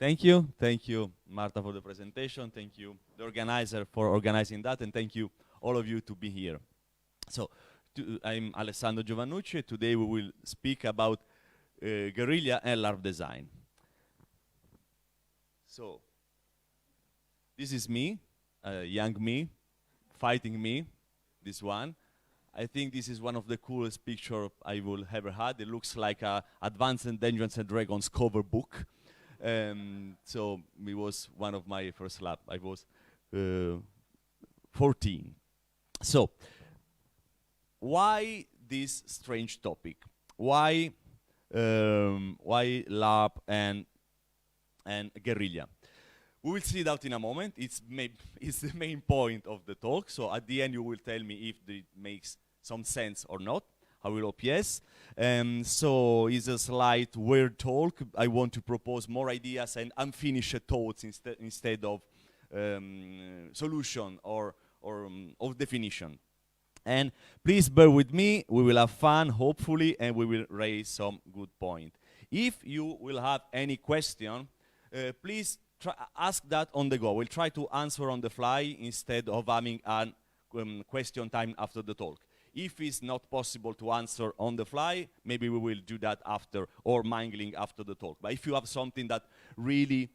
Thank you, Marta, for the presentation. Thank you, the organizer, for organizing that, and thank you, all of you, to be here. So, I'm Alessandro Giovannucci. Today we will speak about guerrilla and Larp design. So, this is me, young me, fighting me, this one. I think this is one of the coolest pictures I will ever had. It looks like a Advanced Dungeons and Dragons cover book. So it was one of my first lab. I was 14. So why this strange topic? Why Larp and guerrilla? We will see it out in a moment. It's the main point of the talk. So at the end, you will tell me if it makes some sense or not. I will hope yes. So it's a slight weird talk. I want to propose more ideas and unfinished thoughts instead of solution or of definition. And please bear with me. We will have fun, hopefully, and we will raise some good point. If you will have any question, please ask that on the go. We'll try to answer on the fly instead of having a question time after the talk. If it's not possible to answer on the fly, maybe we will do that after, or mingling after the talk. But if you have something that really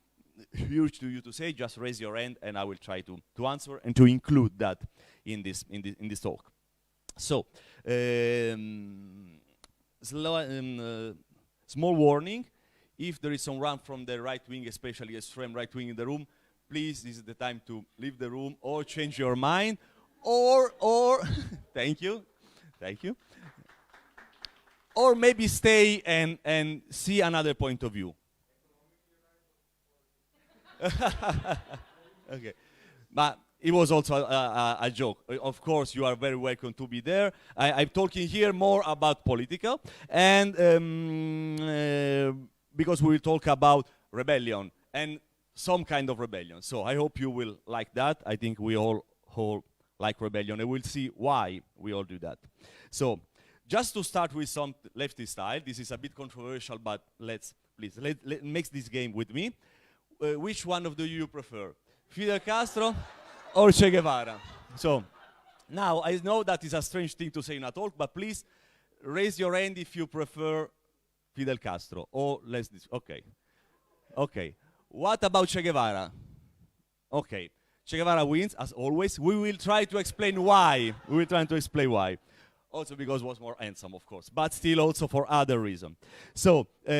huge to you to say, just raise your hand and I will try to answer and to include that in this talk. So, small warning. If there is someone from the right wing, especially extreme right wing in the room, please, this is the time to leave the room or change your mind. Or thank you, or maybe stay and see another point of view. Okay, but it was also a joke. Of course, you are very welcome to be there. I'm talking here more about political, and because we will talk about rebellion and some kind of rebellion. So I hope you will like that. I think we all like rebellion, and we'll see why we all do that. So, just to start with some leftist style, this is a bit controversial, but let's make this game with me. Which one of you prefer? Fidel Castro or Che Guevara? So, now I know that is a strange thing to say in a talk, but please raise your hand if you prefer Fidel Castro, or okay. What about Che Guevara? Okay. Che Guevara wins, as always. We will try to explain why. Also because he was more handsome, of course, but still also for other reasons. So, so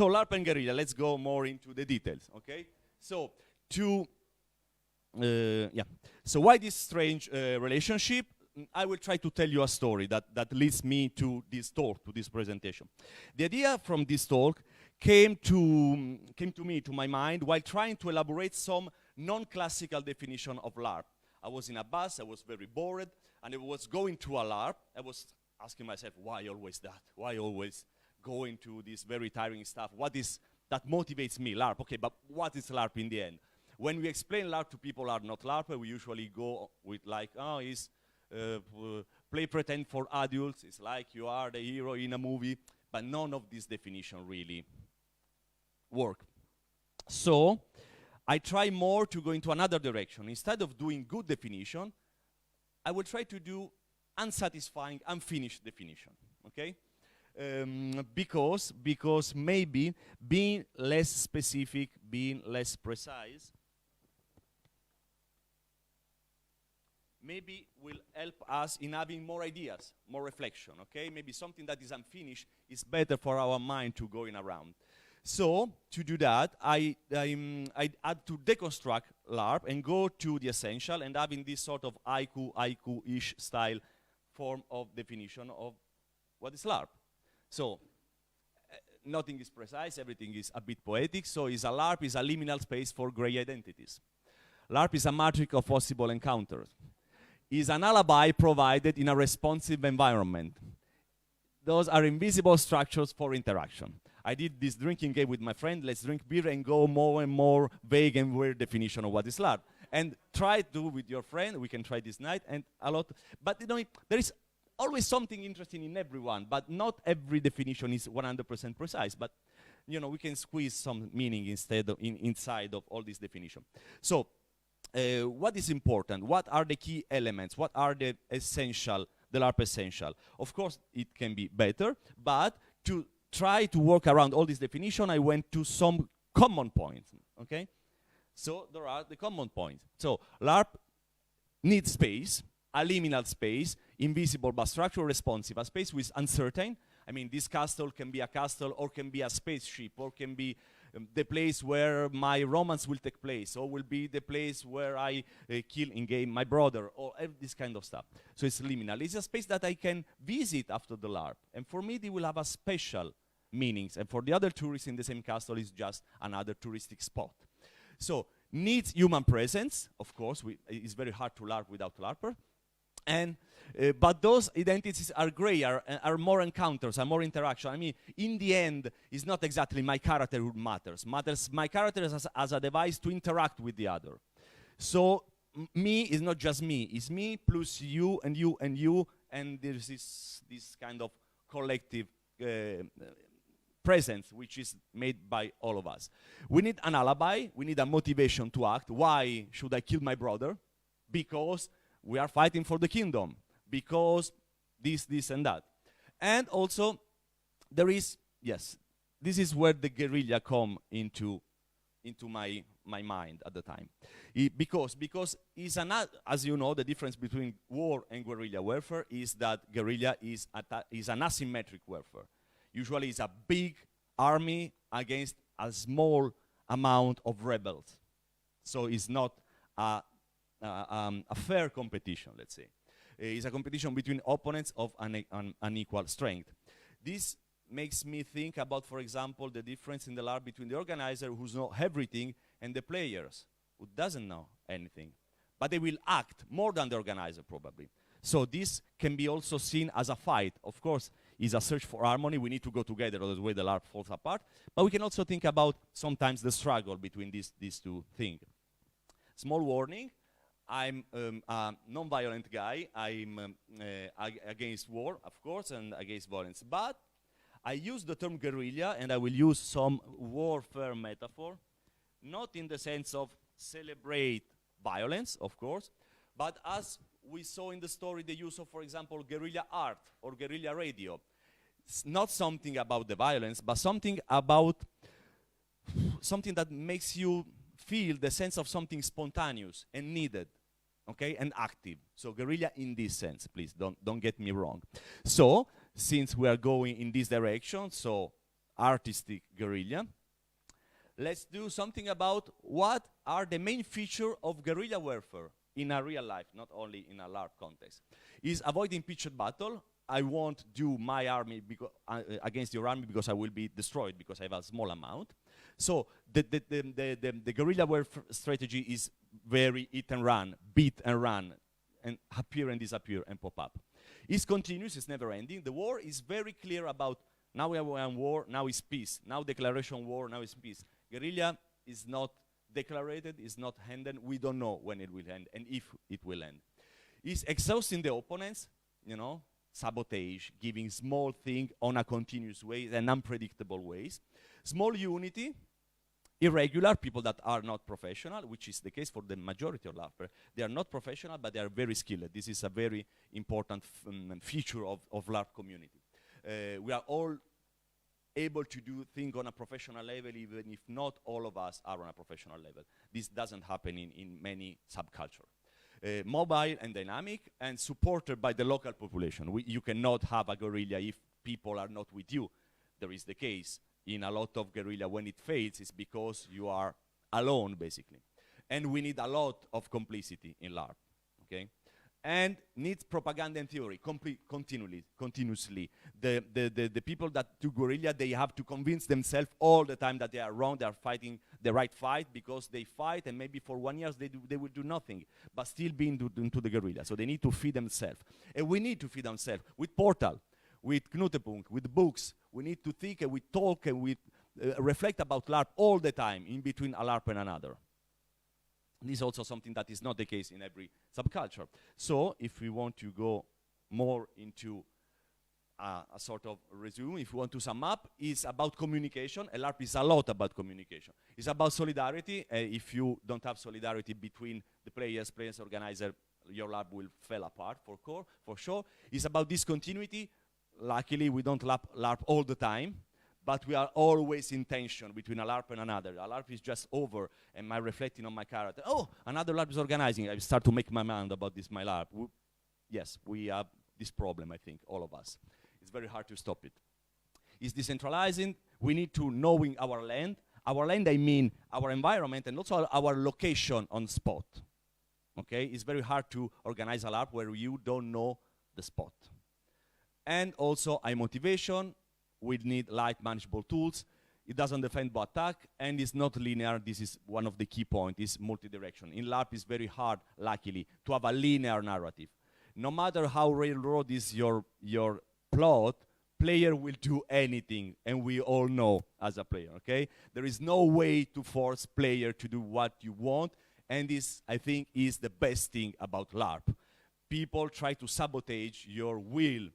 Larp and Guerrilla, let's go more into the details, okay? So, So why this strange relationship? I will try to tell you a story that leads me to this talk, to this presentation. The idea from this talk came to my mind while trying to elaborate some non-classical definition of Larp. I was in a bus, I was very bored, and I was going to a Larp. I was asking myself, why always that? Why always going to this very tiring stuff? What is that motivates me, Larp? Okay, but what is Larp in the end? When we explain Larp to people who are not Larper, we usually go with like, oh, it's play pretend for adults. It's like you are the hero in a movie, but none of this definition really work. So, I try more to go into another direction. Instead of doing good definition, I will try to do unsatisfying, unfinished definition, okay? Because maybe being less specific, being less precise, maybe will help us in having more ideas, more reflection, okay? Maybe something that is unfinished is better for our mind to going around. So, to do that, I had to deconstruct Larp and go to the essential and having this sort of haiku-ish style form of definition of what is Larp. So, nothing is precise, everything is a bit poetic, so Larp is a liminal space for gray identities. Larp is a matrix of possible encounters. Is an alibi provided in a responsive environment. Those are invisible structures for interaction. I did this drinking game with my friend, let's drink beer and go more and more vague and weird definition of what is Larp. And try to do with your friend, we can try this night, and a lot. But you know, there is always something interesting in everyone, but not every definition is 100% precise. But you know, we can squeeze some meaning instead of inside of all this definition. So, what is important? What are the key elements? What are the essential, the LARP essential? Of course, it can be better, but to try to work around all this definition, I went to some common points, okay? So there are the common points. So LARP needs space, a liminal space, invisible but structural responsive, a space with uncertain. I mean, this castle can be a castle, or can be a spaceship, or can be the place where my romance will take place, or will be the place where I kill in game my brother, or this kind of stuff. So it's liminal. It's a space that I can visit after the LARP, and for me, they will have a special meanings, and for the other tourists in the same castle, it's just another touristic spot. So needs human presence, of course. It's very hard to LARP without LARPer. And but those identities are grayer, are more encounters, are more interaction. I mean, in the end, it's not exactly my character who matters. My character as a device to interact with the other. So me is not just me. It's me plus you and you and you, and there's this kind of collective presence which is made by all of us. We need an alibi. We need a motivation to act. Why should I kill my brother? Because we are fighting for the kingdom, because this, and that. And also, there is, yes, this is where the guerrilla come into my mind at the time. Because is as you know, the difference between war and guerrilla warfare is that guerrilla is an asymmetric warfare. Usually it's a big army against a small amount of rebels. So it's not a fair competition, let's say. It's a competition between opponents of unequal strength. This makes me think about, for example, the difference in the LARP between the organizer who knows everything and the players who doesn't know anything. But they will act more than the organizer, probably. So this can be also seen as a fight. Of course, it's a search for harmony. We need to go together, otherwise the LARP falls apart. But we can also think about sometimes the struggle between these two things. Small warning. I'm a non-violent guy. I'm against war, of course, and against violence. But I use the term guerrilla, and I will use some warfare metaphor, not in the sense of celebrate violence, of course, but as we saw in the story, the use of, for example, guerrilla art or guerrilla radio. It's not something about the violence, but something about something that makes you feel the sense of something spontaneous and needed, okay, and active. So guerrilla in this sense, please don't get me wrong. So since we are going in this direction, so artistic guerrilla, let's do something about what are the main features of guerrilla warfare in a real life, not only in a LARP context. Is avoiding pitched battle. I won't do my army against your army because I will be destroyed because I have a small amount. So the guerrilla warfare strategy is very hit and run, beat and run, and appear and disappear and pop up. It's continuous, it's never ending. The war is very clear about now we are in war, now is peace. Now declaration war, now is peace. Guerrilla is not declared, is not ended. We don't know when it will end and if it will end. It's exhausting the opponents, you know, sabotage, giving small things on a continuous way and unpredictable ways. Small unity, irregular, people that are not professional, which is the case for the majority of LARPers. They are not professional, but they are very skilled. This is a very important feature of LARP community. We are all able to do things on a professional level, even if not all of us are on a professional level. This doesn't happen in many subcultures. Mobile and dynamic and supported by the local population. You cannot have a guerrilla if people are not with you. There is the case in a lot of guerrilla when it fails, it's because you are alone, basically. And we need a lot of complicity in LARP, okay? And needs propaganda and theory continuously. The people that do guerrilla, they have to convince themselves all the time that they are wrong, they are fighting the right fight, because they fight and maybe for 1 year they will do nothing, but still be into the guerrilla. So they need to feed themselves. And we need to feed ourselves with Portal, with Knutepunkt, with books. We need to think and we talk and we reflect about LARP all the time in between a LARP and another. This is also something that is not the case in every subculture. So if we want to go more into a sort of resume, if you want to sum up, is about communication. A LARP is a lot about communication. It's about solidarity. If you don't have solidarity between the players, organizer, your LARP will fall apart for sure. It's about discontinuity. Luckily, we don't LARP all the time, but we are always in tension between a LARP and another. A LARP is just over, and I'm reflecting on my character. Oh, another LARP is organizing. I start to make my mind about this, my LARP. Yes, we have this problem, I think, all of us. It's very hard to stop it. It's decentralizing. We need to knowing our land. Our land, I mean our environment and also our location on spot. Okay, it's very hard to organize a LARP where you don't know the spot. And also, motivation. We need light manageable tools. It doesn't defend but attack, and it's not linear. This is one of the key points. It's multi-direction. In LARP, it's very hard, luckily, to have a linear narrative. No matter how railroad is your plot, player will do anything, and we all know as a player, okay? There is no way to force player to do what you want, and this, I think, is the best thing about LARP. People try to sabotage your will,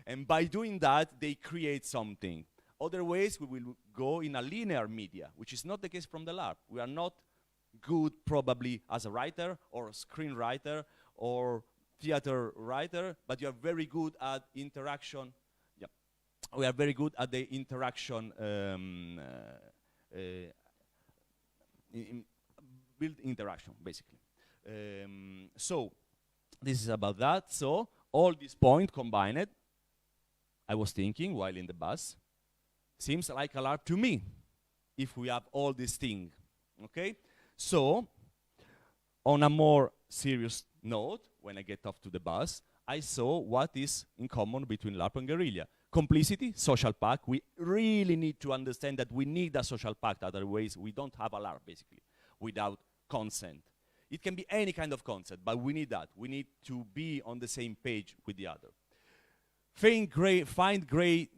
and by doing that, they create something. Other ways, we will go in a linear media, which is not the case from the LARP. We are not good, probably, as a writer, or a screenwriter, or theater writer, but you are very good at interaction. Yeah, we are very good at the interaction, build interaction, basically. So this is about that. So all these points combined, I was thinking while in the bus, seems like a LARP to me, if we have all these things, okay? So on a more serious note, when I get off to the bus, I saw what is in common between LARP and Guerrilla. Complicity, social pact. We really need to understand that we need a social pact, otherwise we don't have a LARP, basically, without consent. It can be any kind of consent, but we need that. We need to be on the same page with the other. Find gray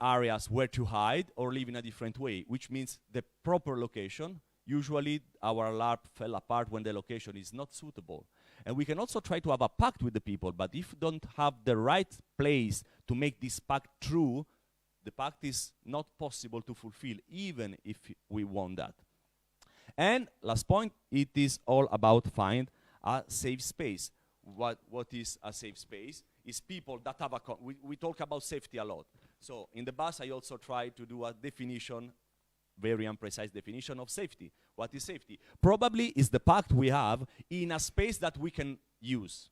areas where to hide or live in a different way, which means the proper location. Usually our LARP fell apart when the location is not suitable. And we can also try to have a pact with the people, but if you don't have the right place to make this pact true, the pact is not possible to fulfill, even if we want that. And last point, it is all about find a safe space. What is a safe space? Is people that have we talk about safety a lot. So in the bus, I also try to do a definition, very imprecise definition of safety. What is safety? Probably is the pact we have in a space that we can use.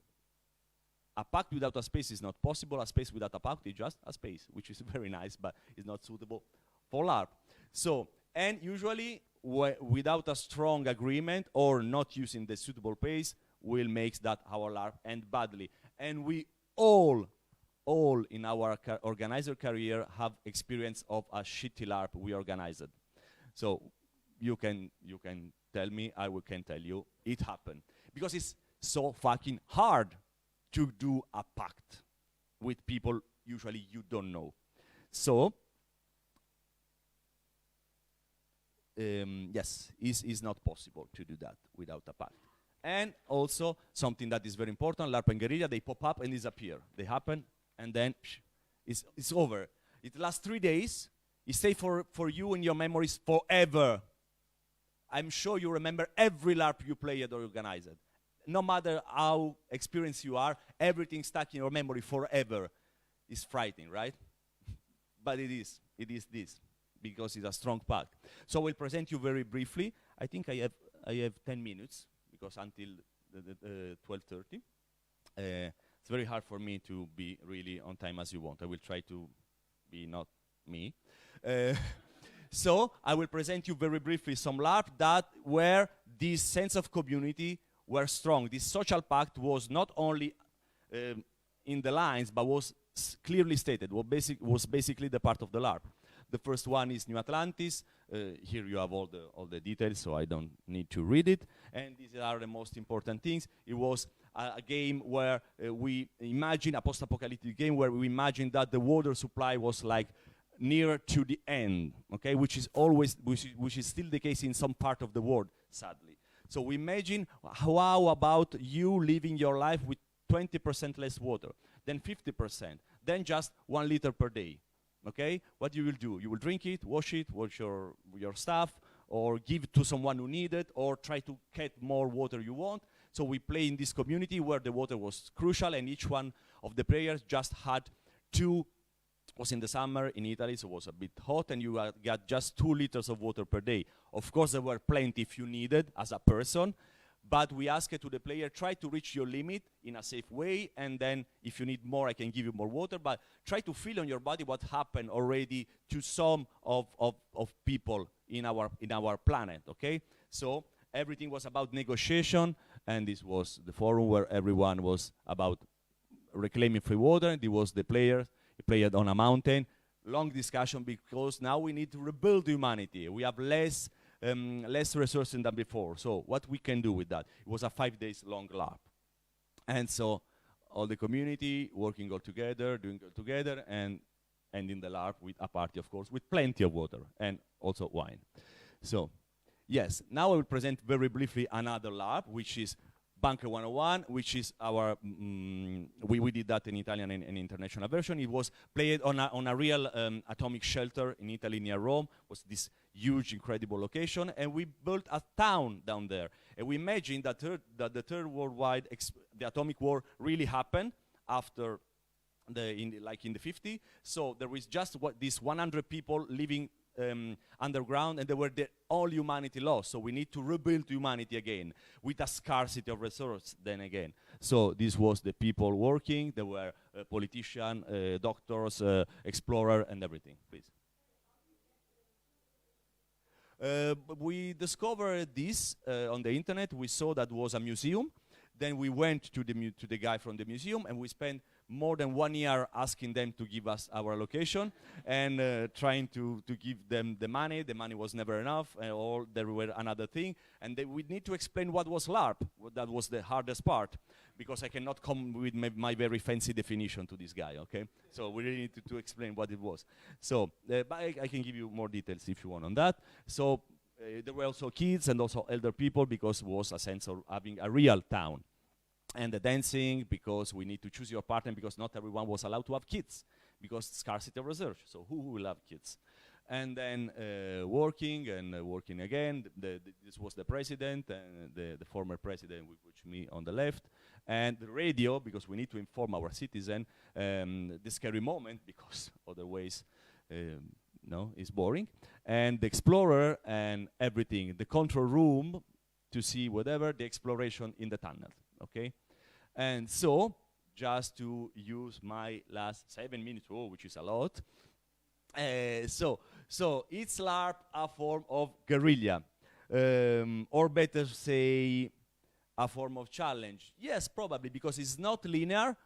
A pact without a space is not possible. A space without a pact is just a space, which is very nice, but is not suitable for LARP. So, and usually, without a strong agreement or not using the suitable pace, will make that our LARP end badly. And we all in our organizer career have experience of a shitty LARP we organized. So you can tell me, I can tell you, it happened. Because it's so fucking hard to do a pact with people usually you don't know. So, yes, it's not possible to do that without a pact. And also, something that is very important, Larp and Guerrilla, they pop up and disappear. They happen, and then it's over. It lasts 3 days. It stays for you in your memories forever. I'm sure you remember every LARP you played or organized. No matter how experienced you are, everything stuck in your memory forever. It's frightening, right? But it is this, because it's a strong pact. So I will present you very briefly. I think I have 10 minutes, because until 12:30. It's very hard for me to be really on time as you want. I will try to be not me. So I will present you very briefly some LARP that where this sense of community were strong. This social pact was not only in the lines, but was clearly stated, was basically the part of the LARP. The first one is New Atlantis. Here you have all the details, so I don't need to read it. And these are the most important things. It was a game where we imagine, a post-apocalyptic game where we imagine that the water supply was like near to the end, okay, which is still the case in some part of the world, sadly. So we imagine how about you living your life with 20% less water, then 50%, then just 1 liter per day. Okay? What you will do? You will drink it, wash your stuff, or give it to someone who need it, or try to get more water you want. So we play in this community where the water was crucial, and each one of the players just had two. It was in the summer in Italy, so it was a bit hot, and you got just 2 liters of water per day. Of course, there were plenty if you needed as a person, but we asked to the player, try to reach your limit in a safe way, and then if you need more, I can give you more water, but try to feel on your body what happened already to some of people in our planet, okay? So everything was about negotiation, and this was the forum where everyone was about reclaiming free water, and it was the players. He played on a mountain. Long discussion because now we need to rebuild humanity. We have less resources than before. So what we can do with that? It was a 5 days long LARP. And so all the community working all together, doing all together, and ending the LARP with a party, of course, with plenty of water and also wine. So yes, now I will present very briefly another LARP, which is Bunker 101, which is our, we did that in Italian and international version. It was played on a real atomic shelter in Italy near Rome. It was this huge, incredible location, and we built a town down there. And we imagined that, the third worldwide, the atomic war really happened after in the 50s. So there was just these 100 people living underground, and they were all humanity lost. So we need to rebuild humanity again with a scarcity of resources then again. So this was the people working. There were politicians, doctors, explorers, and everything. Please. We discovered this on the internet. We saw that was a museum. Then we went to the guy from the museum, and we spent more than 1 year asking them to give us our location and trying to give them the money. The money was never enough, or there were another thing. And we need to explain what was LARP. That was the hardest part, because I cannot come with my very fancy definition to this guy, okay? So we really need to explain what it was. So, but I can give you more details if you want on that. So there were also kids and also elder people, because it was a sense of having a real town. And the dancing, because we need to choose your partner, because not everyone was allowed to have kids, because scarcity of research. So who will have kids? And then working and working again. This was the president, and the former president, with which me on the left. And the radio, because we need to inform our citizen the scary moment, because otherwise, no, it's boring. And the explorer and everything, the control room to see whatever, the exploration in the tunnel, okay? And so, just to use my last 7 minutes, which is a lot, so it's LARP a form of guerrilla, or better say, a form of challenge. Yes, probably, because it's not linear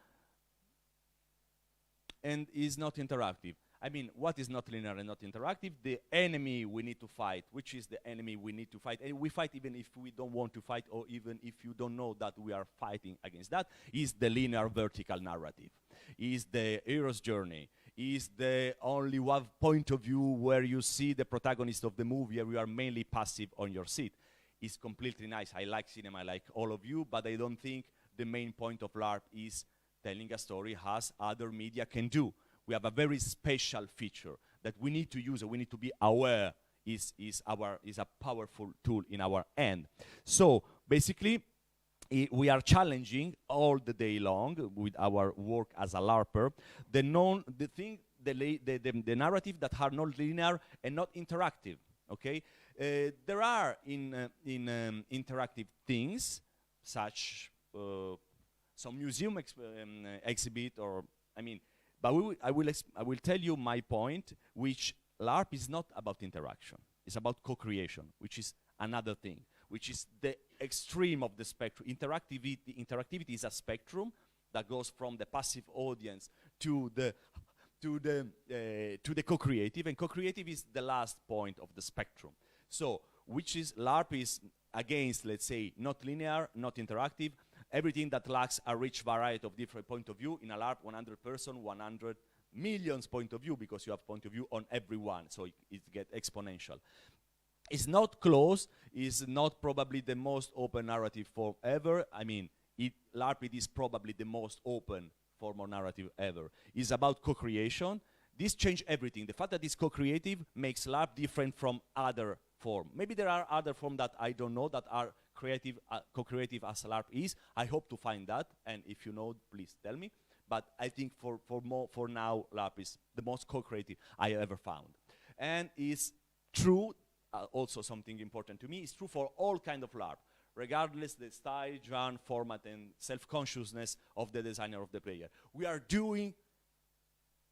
and is not interactive. I mean, what is not linear and not interactive? The enemy we need to fight. Which is the enemy we need to fight? And we fight even if we don't want to fight, or even if you don't know that we are fighting against that, is the linear vertical narrative. Is the hero's journey. Is the only one point of view where you see the protagonist of the movie and you are mainly passive on your seat. It's completely nice. I like cinema like all of you, but I don't think the main point of LARP is telling a story as other media can do. We have a very special feature that we need to use, and we need to be aware is a powerful tool in our hand. So basically, we are challenging all the day long with our work as a LARPer the narrative that are not linear and not interactive. Okay, there are in interactive things such some museum exhibit, or I mean. But I will tell you my point, which LARP is not about interaction. It's about co-creation, which is another thing, which is the extreme of the spectrum. Interactivity is a spectrum that goes from the passive audience to the co-creative, and co-creative is the last point of the spectrum. So, which is LARP is against, let's say, not linear, not interactive, everything that lacks a rich variety of different point of view. In a LARP, 100 person, 100 millions point of view, because you have point of view on everyone, so it gets exponential. It's not closed, it's not probably the most open narrative form ever. I mean, LARP is probably the most open form of narrative ever. It's about co-creation. This changed everything. The fact that it's co-creative makes LARP different from other form. Maybe there are other forms that I don't know that are creative, co-creative as LARP is. I hope to find that, and if you know, please tell me. But I think for now, LARP is the most co-creative I ever found. And it's true, also something important to me, it's true for all kind of LARP, regardless the style, genre, format, and self-consciousness of the designer of the player. We are doing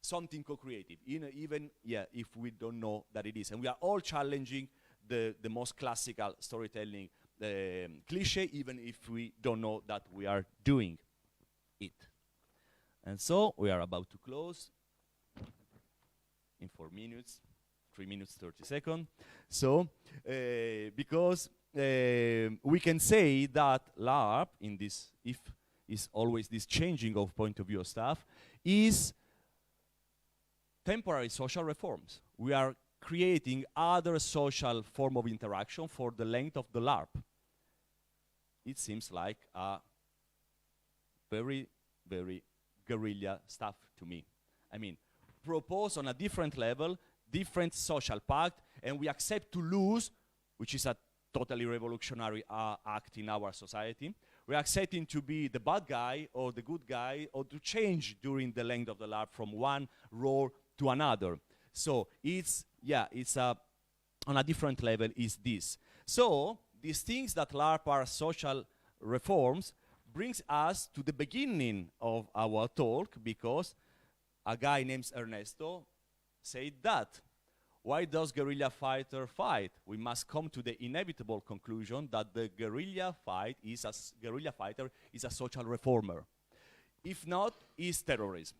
something co-creative, even if we don't know that it is. And we are all challenging the most classical storytelling cliche, even if we don't know that we are doing it. And so we are about to close in 4 minutes, 3 minutes, 30 seconds. So, because we can say that LARP, in this, if is always this changing of point of view of stuff, is temporary social reforms. We are creating other social form of interaction for the length of the LARP. It seems like a very, very guerrilla stuff to me. I mean, propose on a different level, different social pact, and we accept to lose, which is a totally revolutionary act in our society. We're accepting to be the bad guy or the good guy, or to change during the length of the LARP from one role to another. So it's, on a different level is this. So these things that LARP are social reforms brings us to the beginning of our talk, because a guy named Ernesto said that. Why does guerrilla fighter fight? We must come to the inevitable conclusion that the guerrilla fighter is a social reformer. If not, is terrorism,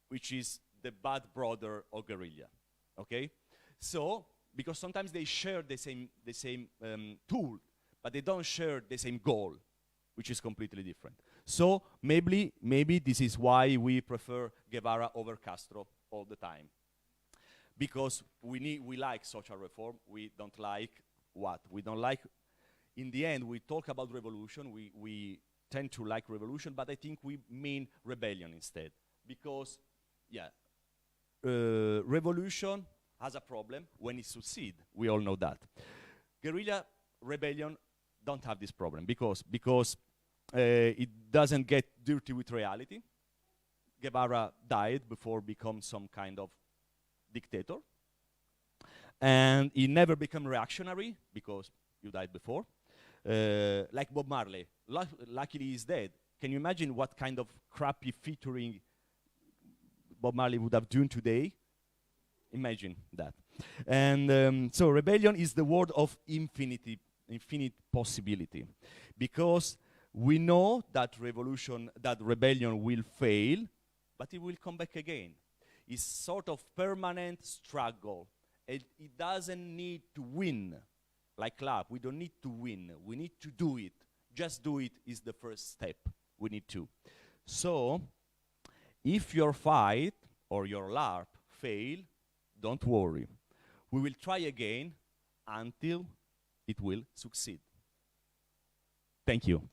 which is the bad brother of guerrilla. Okay? So, because sometimes they share the same tool, but they don't share the same goal, which is completely different. So maybe this is why we prefer Guevara over Castro all the time. Because we like social reform, we don't like what? We don't like, in the end, we talk about revolution, we tend to like revolution, but I think we mean rebellion instead. Because, revolution has a problem when it succeeds. We all know that. Guerrilla rebellion don't have this problem because it doesn't get dirty with reality. Guevara died before becoming some kind of dictator. And he never became reactionary because you died before. Like Bob Marley. Luckily he's dead. Can you imagine what kind of crappy featuring Bob Marley would have done today? Imagine that. And so rebellion is the word of infinite possibility. Because we know that rebellion will fail, but it will come back again. It's sort of permanent struggle. It doesn't need to win. Like LARP, we don't need to win. We need to do it. Just do it is the first step. We need to. So, if your fight or your LARP fail, don't worry. We will try again until it will succeed. Thank you.